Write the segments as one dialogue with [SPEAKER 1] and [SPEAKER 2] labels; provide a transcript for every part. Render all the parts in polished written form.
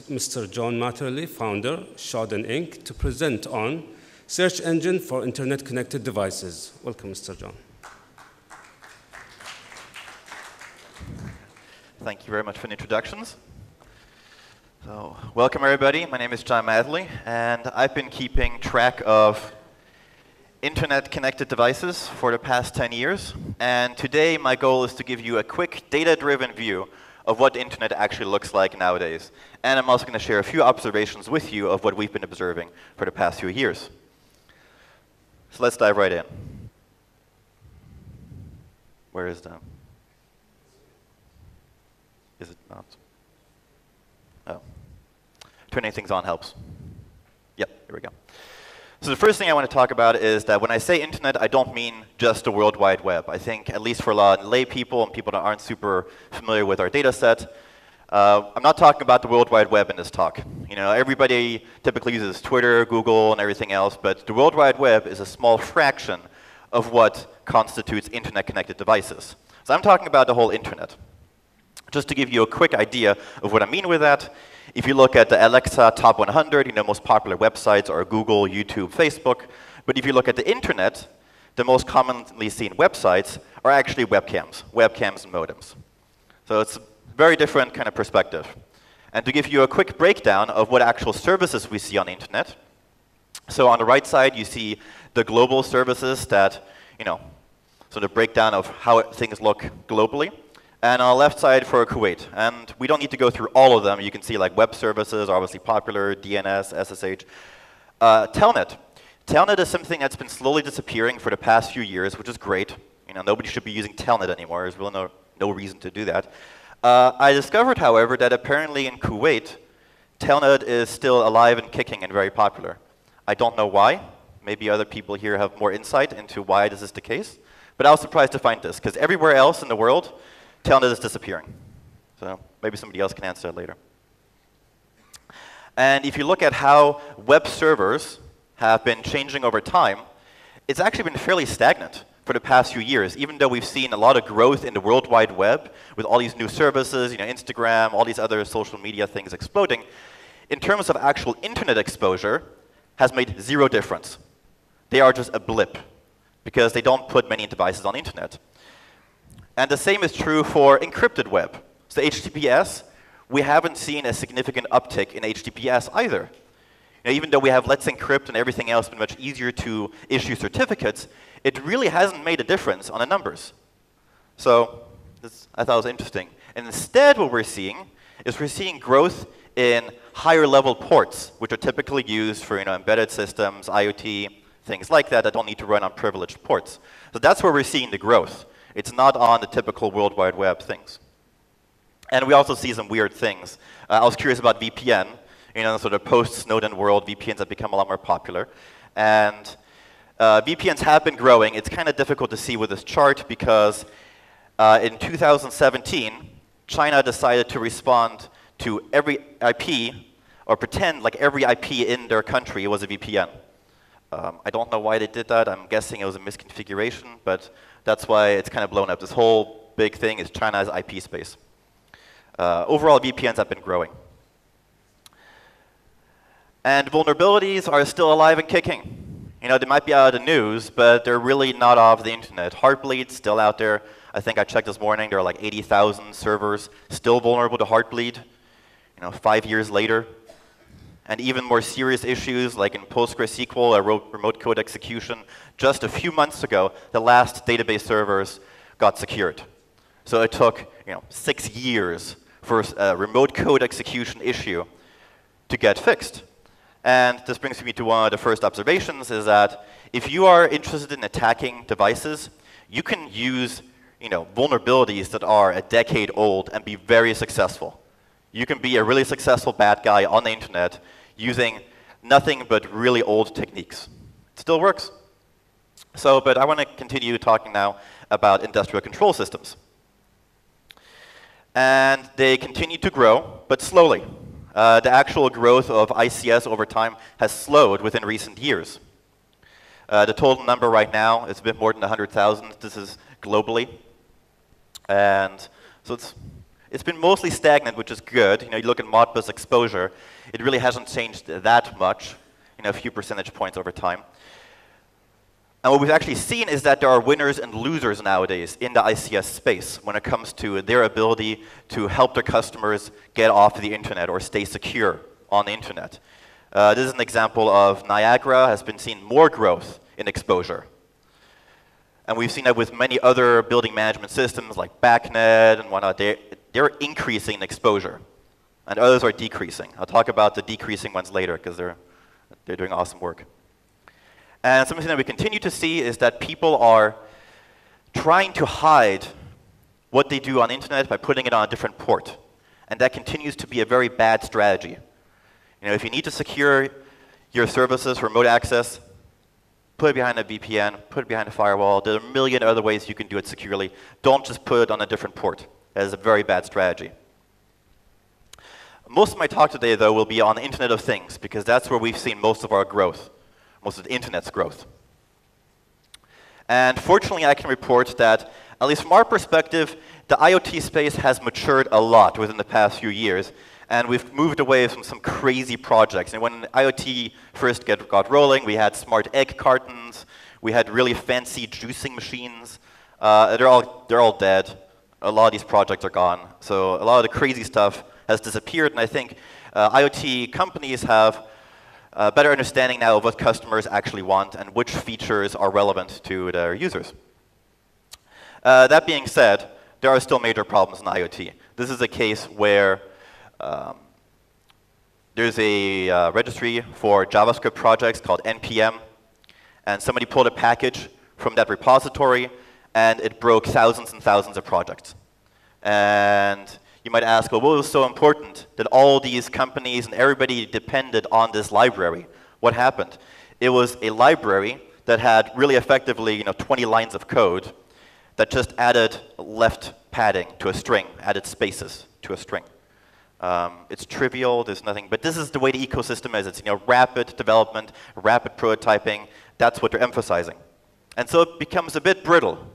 [SPEAKER 1] Mr. John Matterly, founder, Shodan Inc., to present on Search Engine for Internet-Connected Devices. Welcome, Mr. John.
[SPEAKER 2] Thank you very much for the introductions. So, welcome everybody. My name is John Matterly, and I've been keeping track of Internet-connected devices for the past 10 years. And today, my goal is to give you a quick data-driven view of what the Internet actually looks like nowadays. And I'm also going to share a few observations with you of what we've been observing for the past few years. So let's dive right in. Where is that? Is it not? Oh. Turning things on helps. Yep, here we go. So the first thing I want to talk about is that when I say internet, I don't mean just the World Wide Web. I think, at least for a lot of lay people and people that aren't super familiar with our data set, I'm not talking about the World Wide Web in this talk. You know, everybody typically uses Twitter, Google, and everything else, but the World Wide Web is a small fraction of what constitutes internet-connected devices. So I'm talking about the whole internet. Just to give you a quick idea of what I mean with that, if you look at the Alexa Top 100, you know, most popular websites are Google, YouTube, Facebook. But if you look at the internet, the most commonly seen websites are actually webcams and modems. So it's a very different kind of perspective. And to give you a quick breakdown of what actual services we see on the internet, so on the right side, you see the global services that, you know, so the breakdown of how things look globally. And on the left side for Kuwait. And we don't need to go through all of them. You can see like web services are obviously popular, DNS, SSH. Telnet. Telnet is something that's been slowly disappearing for the past few years, which is great. You know, nobody should be using Telnet anymore. There's really no reason to do that. I discovered, however, that apparently in Kuwait, Telnet is still alive and kicking and very popular. I don't know why. Maybe other people here have more insight into why this is the case. But I was surprised to find this, because everywhere else in the world, Telnet is disappearing. So maybe somebody else can answer that later. And if you look at how web servers have been changing over time, it's actually been fairly stagnant for the past few years, even though we've seen a lot of growth in the World Wide Web with all these new services, you know, Instagram, all these other social media things exploding. In terms of actual internet exposure, has made zero difference. They are just a blip because they don't put many devices on the internet. And the same is true for encrypted web. So HTTPS, we haven't seen a significant uptick in HTTPS either. You know, even though we have Let's Encrypt and everything else been much easier to issue certificates, it really hasn't made a difference on the numbers. So this, I thought was interesting. And instead what we're seeing is we're seeing growth in higher level ports, which are typically used for, you know, embedded systems, IoT, things like that don't need to run on privileged ports. So that's where we're seeing the growth. It's not on the typical World Wide Web things. And we also see some weird things. I was curious about VPN. You know, sort of post-Snowden world, VPNs have become a lot more popular. And VPNs have been growing. It's kind of difficult to see with this chart because in 2017, China decided to respond to every IP, or pretend like every IP in their country was a VPN. I don't know why they did that. I'm guessing it was a misconfiguration, but that's why it's kind of blown up. This whole big thing is China's IP space. Overall, VPNs have been growing. And vulnerabilities are still alive and kicking. You know, they might be out of the news, but they're really not off the internet. Heartbleed's still out there. I think I checked this morning, there are like 80,000 servers still vulnerable to Heartbleed, you know, 5 years later. And even more serious issues, like in PostgreSQL, remote code execution. Just a few months ago, the last database servers got secured. So it took, you know, 6 years for a remote code execution issue to get fixed. And this brings me to one of the first observations, is that if you are interested in attacking devices, you can use, you know, vulnerabilities that are a decade old and be very successful. You can be a really successful bad guy on the internet using nothing but really old techniques. It still works. So, but I want to continue talking now about industrial control systems. And they continue to grow, but slowly. The actual growth of ICS over time has slowed within recent years. The total number right now is a bit more than 100,000. This is globally. And so it's It's been mostly stagnant, which is good. You look at Modbus exposure, it really hasn't changed that much, a few percentage points over time. And what we've actually seen is that there are winners and losers nowadays in the ICS space when it comes to their ability to help their customers get off the internet or stay secure on the internet. This is an example of Niagara has been seeing more growth in exposure. And we've seen that with many other building management systems like BACnet and whatnot. They're increasing in exposure, and others are decreasing. I'll talk about the decreasing ones later because they're doing awesome work. And something that we continue to see is that people are trying to hide what they do on the internet by putting it on a different port. And that continues to be a very bad strategy. If you need to secure your services, remote access, put it behind a VPN, put it behind a firewall. There are a million other ways you can do it securely. Don't just put it on a different port. That is a very bad strategy. Most of my talk today, though, will be on the Internet of Things, because that's where we've seen most of our growth, most of the Internet's growth. And fortunately, I can report that, at least from our perspective, the IoT space has matured a lot within the past few years. And we've moved away from some crazy projects. And when IoT first got rolling, we had smart egg cartons. We had really fancy juicing machines. They're all dead. A lot of these projects are gone. So a lot of the crazy stuff has disappeared. And I think IoT companies have a better understanding now of what customers actually want and which features are relevant to their users. That being said, there are still major problems in IoT. This is a case where there's a registry for JavaScript projects called NPM, and somebody pulled a package from that repository, and it broke thousands and thousands of projects. And you might ask, well, what was so important that all these companies and everybody depended on this library? What happened? It was a library that had really effectively 20 lines of code that just added left padding to a string, added spaces to a string. It's trivial, there's nothing, but this is the way the ecosystem is. It's rapid development, rapid prototyping. That's what they're emphasizing. And so it becomes a bit brittle.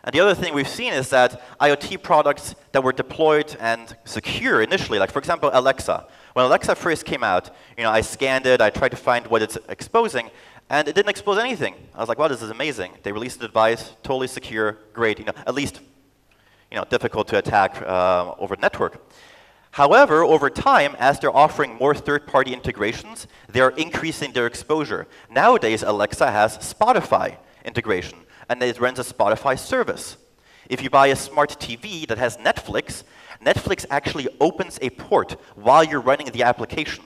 [SPEAKER 2] And the other thing we've seen is that IoT products that were deployed and secure initially, like for example Alexa. When Alexa first came out, I scanned it, I tried to find what it's exposing, and it didn't expose anything. I was like, wow, this is amazing. They released the device, totally secure, great, at least difficult to attack over the network. However, over time, as they're offering more third-party integrations, they're increasing their exposure. Nowadays, Alexa has Spotify integration, and it runs a Spotify service. If you buy a smart TV that has Netflix, Netflix actually opens a port while you're running the application.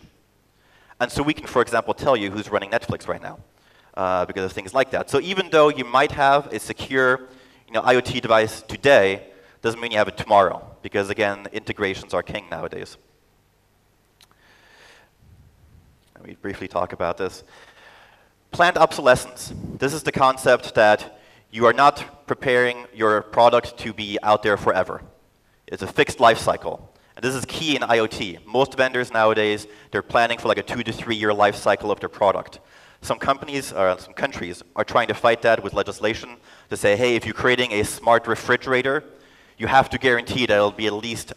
[SPEAKER 2] And so we can, for example, tell you who's running Netflix right now because of things like that. So even though you might have a secure IoT device today, doesn't mean you have it tomorrow, because again, integrations are king nowadays. Let me briefly talk about this. Planned obsolescence. This is the concept that you are not preparing your product to be out there forever. It's a fixed life cycle. And this is key in IoT. Most vendors nowadays, they're planning for like a 2 to 3 year life cycle of their product. Some companies, or some countries, are trying to fight that with legislation to say, hey, if you're creating a smart refrigerator, you have to guarantee that it'll be at least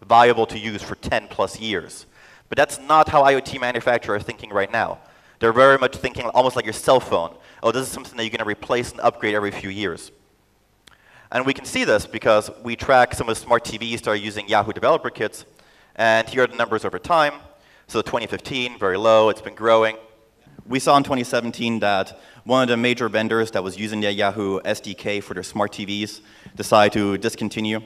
[SPEAKER 2] viable to use for 10 plus years. But that's not how IoT manufacturers are thinking right now. They're very much thinking almost like your cell phone. Oh, this is something that you're going to replace and upgrade every few years. And we can see this because we track some of the smart TVs that are using Yahoo developer kits. And here are the numbers over time. So 2015, very low, it's been growing. We saw in 2017 that one of the major vendors that was using the Yahoo SDK for their smart TVs decided to discontinue.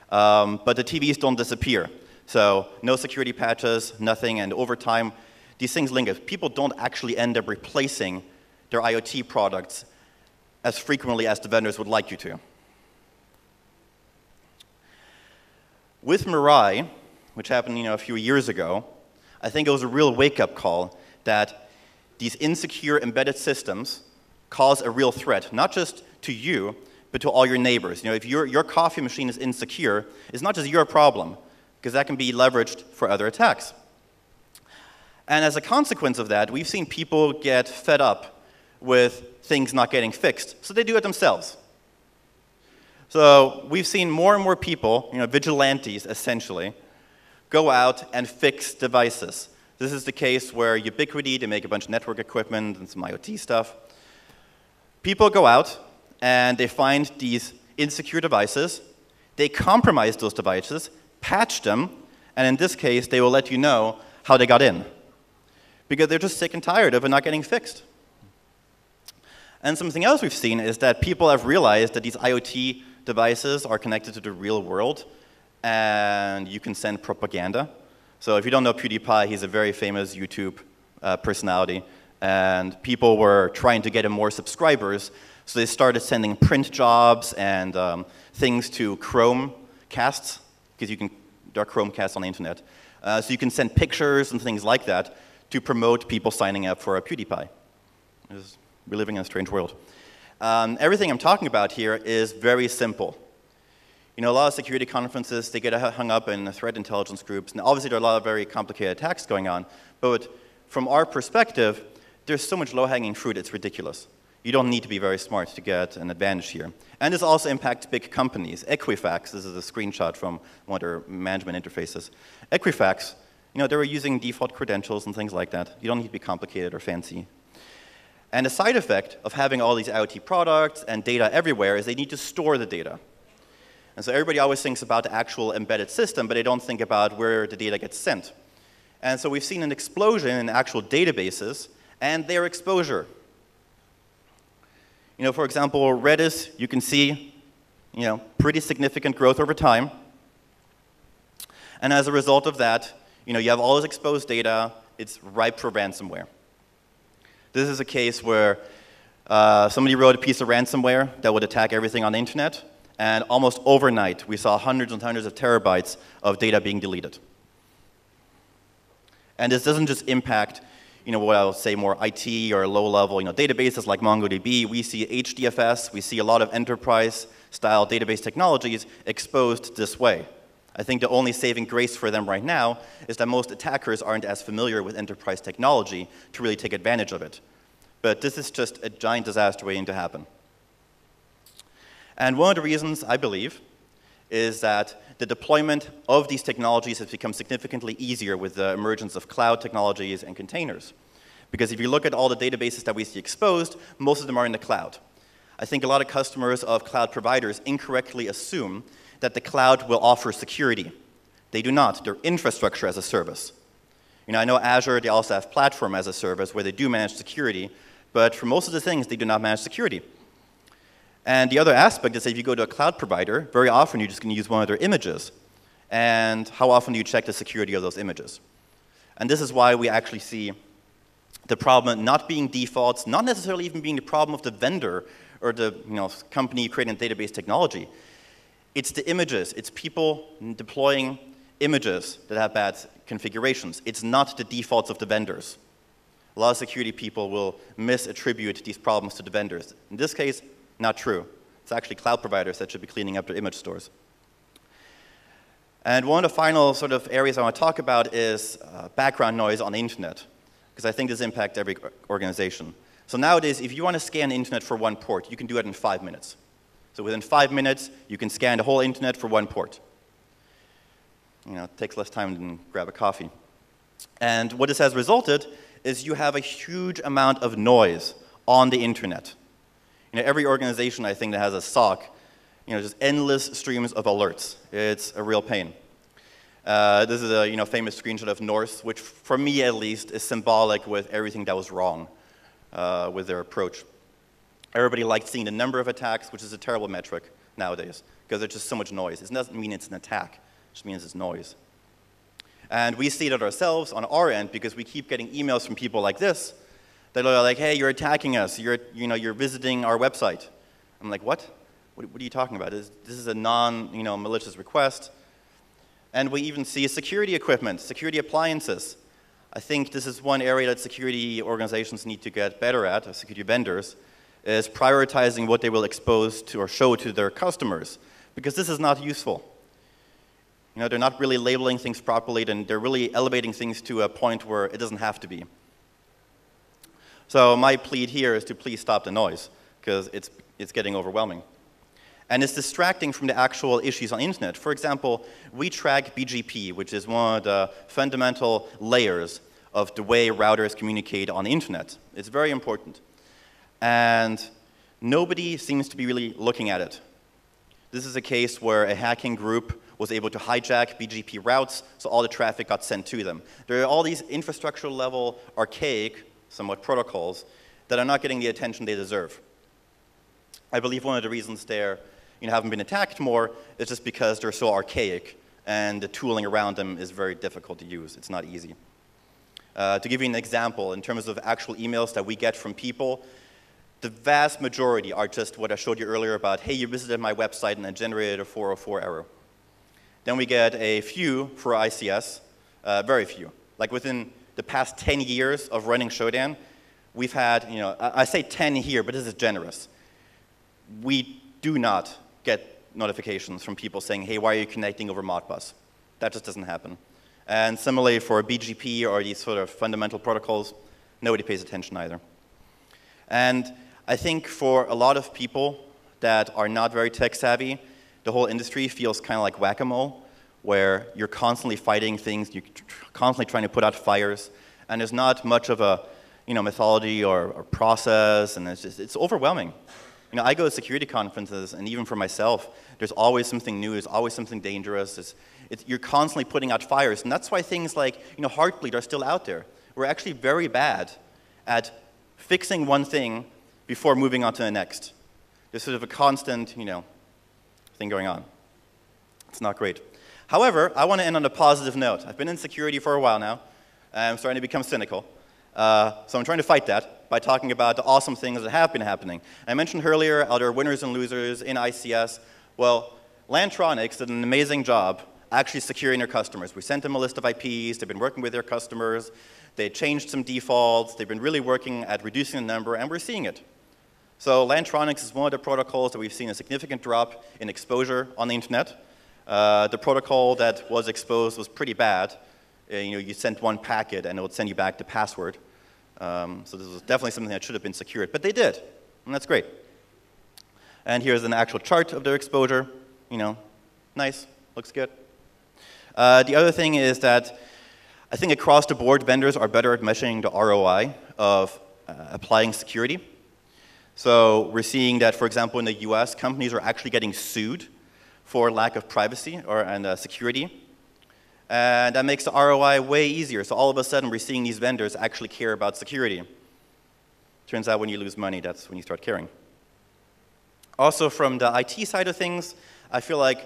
[SPEAKER 2] But the TVs don't disappear. So no security patches, nothing, and over time, these things linger. People don't actually end up replacing their IoT products as frequently as the vendors would like you to. With Mirai, which happened a few years ago, I think it was a real wake-up call that these insecure embedded systems cause a real threat, not just to you, but to all your neighbors. If your coffee machine is insecure, it's not just your problem, because that can be leveraged for other attacks. And as a consequence of that, we've seen people get fed up with things not getting fixed, so they do it themselves. So we've seen more and more people, vigilantes essentially, go out and fix devices. This is the case where Ubiquiti, they make a bunch of network equipment and some IoT stuff. People go out and they find these insecure devices, they compromise those devices, patch them, and in this case, they will let you know how they got in. Because they're just sick and tired of it not getting fixed. And something else we've seen is that people have realized that these IoT devices are connected to the real world, and you can send propaganda. So if you don't know PewDiePie, he's a very famous YouTube personality, and people were trying to get him more subscribers, so they started sending print jobs and things to Chromecasts, because there are Chromecasts on the internet. So you can send pictures and things like that to promote people signing up for a PewDiePie. We're living in a strange world. Everything I'm talking about here is very simple. A lot of security conferences, they get hung up in threat intelligence groups, and obviously there are a lot of very complicated attacks going on, but from our perspective, there's so much low-hanging fruit, it's ridiculous. You don't need to be very smart to get an advantage here. And this also impacts big companies. Equifax, this is a screenshot from one of their management interfaces. Equifax, they were using default credentials and things like that. You don't need to be complicated or fancy. And the side effect of having all these IoT products and data everywhere is they need to store the data. And so everybody always thinks about the actual embedded system, but they don't think about where the data gets sent. And so we've seen an explosion in actual databases and their exposure. For example, Redis, you can see, pretty significant growth over time. And as a result of that, you have all this exposed data, it's ripe for ransomware. This is a case where somebody wrote a piece of ransomware that would attack everything on the internet, and almost overnight, we saw hundreds and hundreds of terabytes of data being deleted. And this doesn't just impact, what I would say more IT or low-level, databases like MongoDB. We see HDFS, we see a lot of enterprise-style database technologies exposed this way. I think the only saving grace for them right now is that most attackers aren't as familiar with enterprise technology to really take advantage of it. But this is just a giant disaster waiting to happen. And one of the reasons, I believe, is that the deployment of these technologies has become significantly easier with the emergence of cloud technologies and containers. Because if you look at all the databases that we see exposed, most of them are in the cloud. I think a lot of customers of cloud providers incorrectly assume that the cloud will offer security. They do not. They're infrastructure as a service. I know Azure, they also have platform as a service where they do manage security, but for most of the things, they do not manage security. And the other aspect is that if you go to a cloud provider, very often you're just going to use one of their images. And how often do you check the security of those images? And this is why we actually see the problem not being defaults, not necessarily even being the problem of the vendor or the company creating database technology. It's the images. It's people deploying images that have bad configurations. It's not the defaults of the vendors. A lot of security people will misattribute these problems to the vendors. In this case, not true. It's actually cloud providers that should be cleaning up their image stores. And one of the final sort of areas I want to talk about is background noise on the internet, because I think this impacts every organization. So nowadays, if you want to scan the internet for one port, you can do it in 5 minutes. So within 5 minutes, you can scan the whole internet for one port. It takes less time than grab a coffee. And what this has resulted is you have a huge amount of noise on the internet. Every organization, I think, that has a SOC, just endless streams of alerts. It's a real pain. This is a famous screenshot of North, which, for me at least, is symbolic with everything that was wrong with their approach. Everybody likes seeing the number of attacks, which is a terrible metric nowadays, because there's just so much noise. It doesn't mean it's an attack. It just means it's noise. And we see that ourselves on our end because we keep getting emails from people like this that are like, hey, you're attacking us. You're visiting our website. I'm like, what? What are you talking about? This is a non-malicious request. And we even see security equipment, security appliances. I think this is one area that security organizations need to get better at, or security vendors, is prioritizing what they will expose to or show to their customers, because this is not useful. They're not really labeling things properly, and they're really elevating things to a point where it doesn't have to be. So my plea here is to please stop the noise, because it's getting overwhelming. And it's distracting from the actual issues on the internet. For example, we track BGP, which is one of the fundamental layers of the way routers communicate on the internet. It's very important. And nobody seems to be really looking at it. This is a case where a hacking group was able to hijack BGP routes, so all the traffic got sent to them. There are all these infrastructure level, archaic, somewhat protocols that are not getting the attention they deserve. I believe one of the reasons they're haven't been attacked more is just because they're so archaic and the tooling around them is very difficult to use. It's not easy. To give you an example, in terms of actual emails that we get from people, the vast majority are just what I showed you earlier about, hey, you visited my website and it generated a 404 error. Then we get a few for ICS, very few. Like within the past 10 years of running Shodan, we've had, I say 10 here, but this is generous. We do not get notifications from people saying, hey, why are you connecting over Modbus? That just doesn't happen. And similarly for BGP or these sort of fundamental protocols, nobody pays attention either. And I think for a lot of people that are not very tech savvy, the whole industry feels kind of like whack-a-mole, where you're constantly fighting things, you're constantly trying to put out fires, and there's not much of a methodology or process, and it's overwhelming. I go to security conferences, and even for myself, there's always something new, there's always something dangerous. You're constantly putting out fires, and that's why things like Heartbleed are still out there. We're actually very bad at fixing one thing before moving on to the next. There's sort of a constant, thing going on. It's not great. However, I want to end on a positive note. I've been in security for a while now, and I'm starting to become cynical. So I'm trying to fight that by talking about the awesome things that have been happening. I mentioned earlier other winners and losers in ICS. Well, Lantronix did an amazing job actually securing their customers. We sent them a list of IPs, they've been working with their customers, they changed some defaults, they've been really working at reducing the number, and we're seeing it. So Lantronix is one of the protocols that we've seen a significant drop in exposure on the internet. The protocol that was exposed was pretty bad. You sent one packet and it would send you back the password. So this was definitely something that should have been secured, but they did, and that's great. And here's an actual chart of their exposure. Nice, looks good. The other thing is that I think across the board, vendors are better at measuring the ROI of applying security. So we're seeing that, for example, in the US, companies are actually getting sued for lack of privacy and security. And that makes the ROI way easier. So all of a sudden, we're seeing these vendors actually care about security. Turns out when you lose money, that's when you start caring. Also, from the IT side of things, I feel like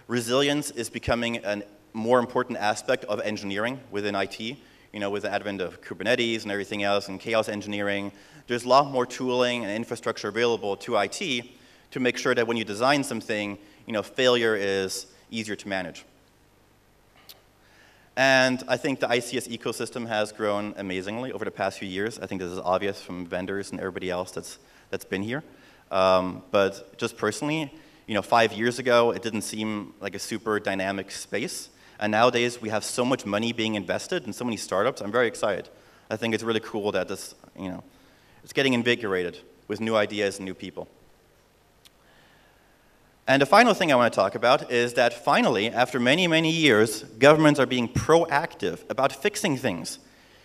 [SPEAKER 2] resilience is becoming a more important aspect of engineering within IT. With the advent of Kubernetes and everything else and chaos engineering, there's a lot more tooling and infrastructure available to IT to make sure that when you design something, failure is easier to manage. And I think the ICS ecosystem has grown amazingly over the past few years. I think this is obvious from vendors and everybody else that's been here. But just personally, 5 years ago, it didn't seem like a super dynamic space. And nowadays, we have so much money being invested in so many startups. I'm very excited. I think it's really cool that this, it's getting invigorated with new ideas and new people. And the final thing I want to talk about is that finally, after many, many years, governments are being proactive about fixing things.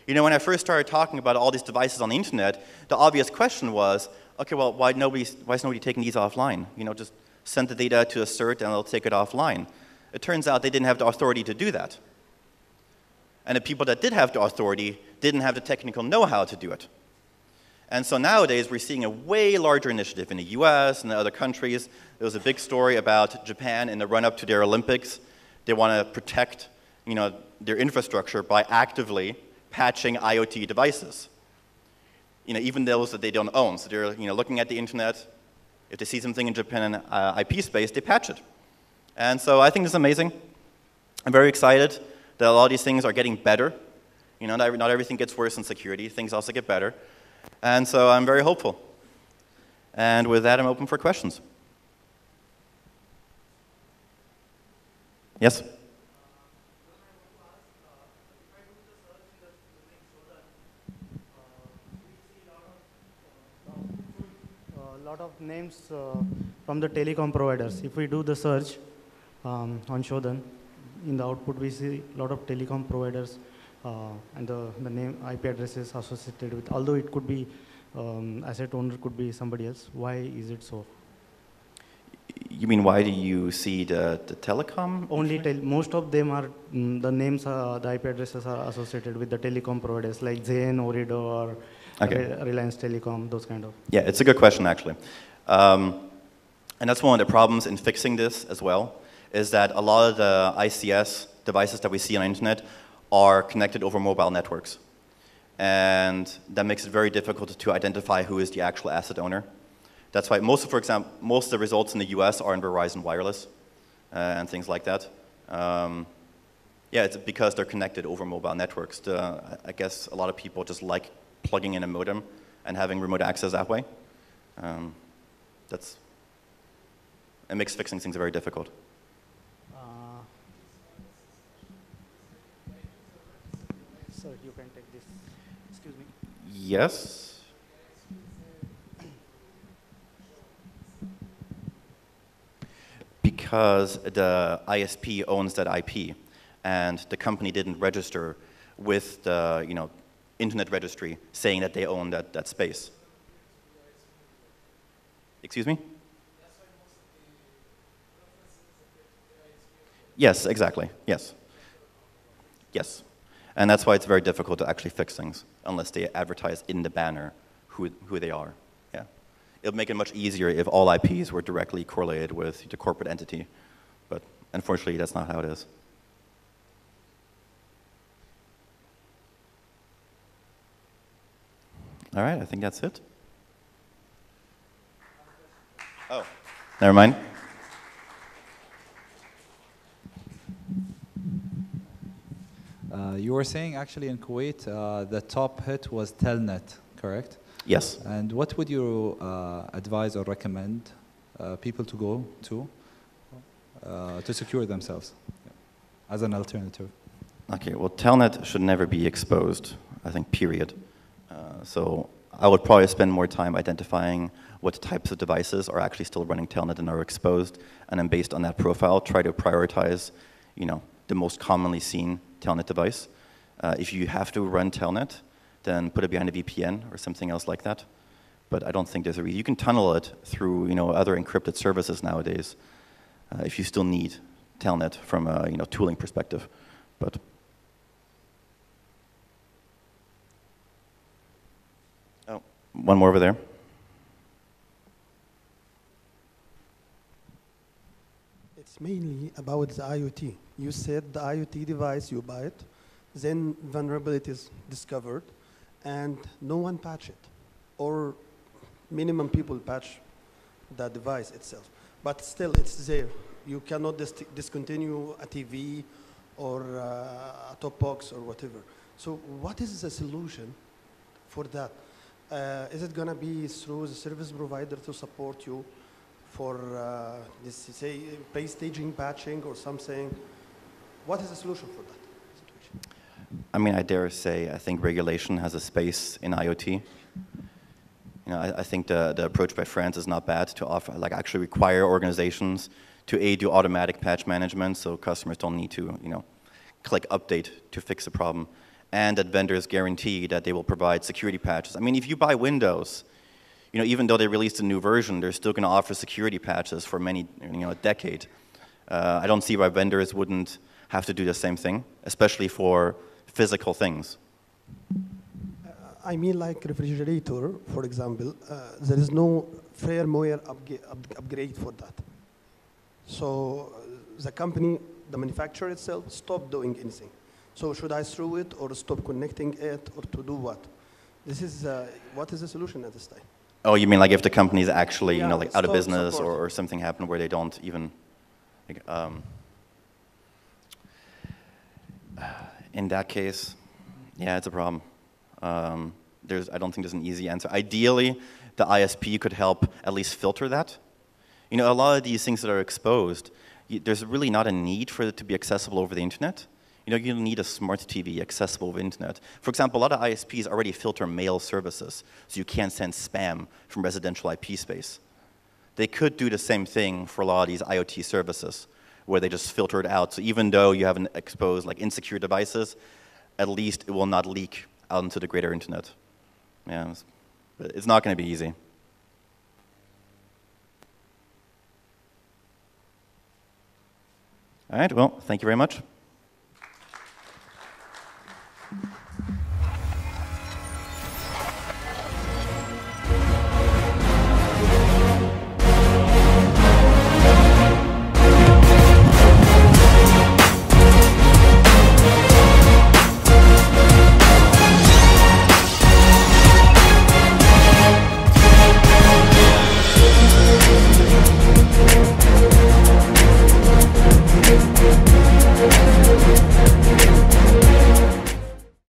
[SPEAKER 2] When I first started talking about all these devices on the internet, the obvious question was, okay, well, why is nobody taking these offline? Just send the data to a cert and they'll take it offline. It turns out they didn't have the authority to do that. And the people that did have the authority didn't have the technical know-how to do it. And so nowadays, we're seeing a way larger initiative in the US and the other countries. There was a big story about Japan in the run-up to their Olympics. They want to protect their infrastructure by actively patching IoT devices. Even those that they don't own. So they're looking at the internet. If they see something in Japan in IP space, they patch it. And so I think this is amazing. I'm very excited that a lot of these things are getting better. Not everything gets worse in security. Things also get better. And so I'm very hopeful. And with that, I'm open for questions. Yes?
[SPEAKER 3] A lot of names from the telecom providers. If we do the search on Shodan, in the output we see a lot of telecom providers and the name IP addresses associated with, although it could be asset owner could be somebody else. Why is it so?
[SPEAKER 2] You mean why do you see the telecom?
[SPEAKER 3] Only most of them are the names, the IP addresses are associated with the telecom providers like Zain, Ooredoo, or Reliance Telecom, those kind of.
[SPEAKER 2] Yeah, it's a good question actually. And that's one of the problems in fixing this as well, is that a lot of the ICS devices that we see on the internet are connected over mobile networks. And that makes it very difficult to identify who is the actual asset owner. That's why for example, most of the results in the US are in Verizon Wireless and things like that. Yeah, it's because they're connected over mobile networks. I guess a lot of people just like plugging in a modem and having remote access that way. It makes fixing things very difficult.
[SPEAKER 3] Sir, you can take this. Excuse me.
[SPEAKER 2] Yes. Because the ISP owns that IP, and the company didn't register with the internet registry saying that they own that space. Excuse me? Yes, exactly. Yes. Yes. And that's why it's very difficult to actually fix things unless they advertise in the banner who they are. Yeah. It would make it much easier if all IPs were directly correlated with the corporate entity. But unfortunately, that's not how it is. All right, I think that's it. Oh, never mind.
[SPEAKER 4] You were saying actually in Kuwait, the top hit was Telnet, correct?
[SPEAKER 2] Yes.
[SPEAKER 4] And what would you advise or recommend people to go to secure themselves as an alternative?
[SPEAKER 2] Okay, well, Telnet should never be exposed, I think, period. So I would probably spend more time identifying what types of devices are actually still running Telnet and are exposed, and then based on that profile, try to prioritize, the most commonly seen Telnet device. If you have to run Telnet, then put it behind a VPN or something else like that. But I don't think there's a reason. You can tunnel it through, other encrypted services nowadays, if you still need Telnet from a, tooling perspective. But oh, one more over there.
[SPEAKER 5] It's mainly about the IoT. You said the IoT device, you buy it, then vulnerability is discovered, and no one patch it, or minimum people patch the device itself. But still, it's there. You cannot discontinue a TV or a top box or whatever. So what is the solution for that? Is it going to be through the service provider to support you for this, say, pre-staging patching or something? What is the solution for that situation?
[SPEAKER 2] I mean, I dare say, I think regulation has a space in IoT. I think the approach by France is not bad to offer, actually require organizations to do automatic patch management, so customers don't need to, click update to fix the problem, and that vendors guarantee that they will provide security patches. I mean, if you buy Windows, even though they released a new version, they're still going to offer security patches for many, a decade. I don't see why vendors wouldn't have to do the same thing, especially for physical things.
[SPEAKER 5] I mean, like refrigerator, for example, there is no firmware upgrade for that. So the company, the manufacturer itself, stopped doing anything. So should I throw it or stop connecting it or to do what? This is, what is the solution at this time?
[SPEAKER 2] Oh, you mean like if the company is actually, out of business or something happened where they don't even, in that case, yeah, it's a problem. I don't think there's an easy answer. Ideally, the ISP could help at least filter that. A lot of these things that are exposed, there's really not a need for it to be accessible over the internet. You need a smart TV accessible over the internet. For example, a lot of ISPs already filter mail services, so you can't send spam from residential IP space. they could do the same thing for a lot of these IoT services, where they just filter it out. So even though you haven't exposed like insecure devices, at least it will not leak out into the greater internet. Yeah, it's not going to be easy. All right, well, thank you very much.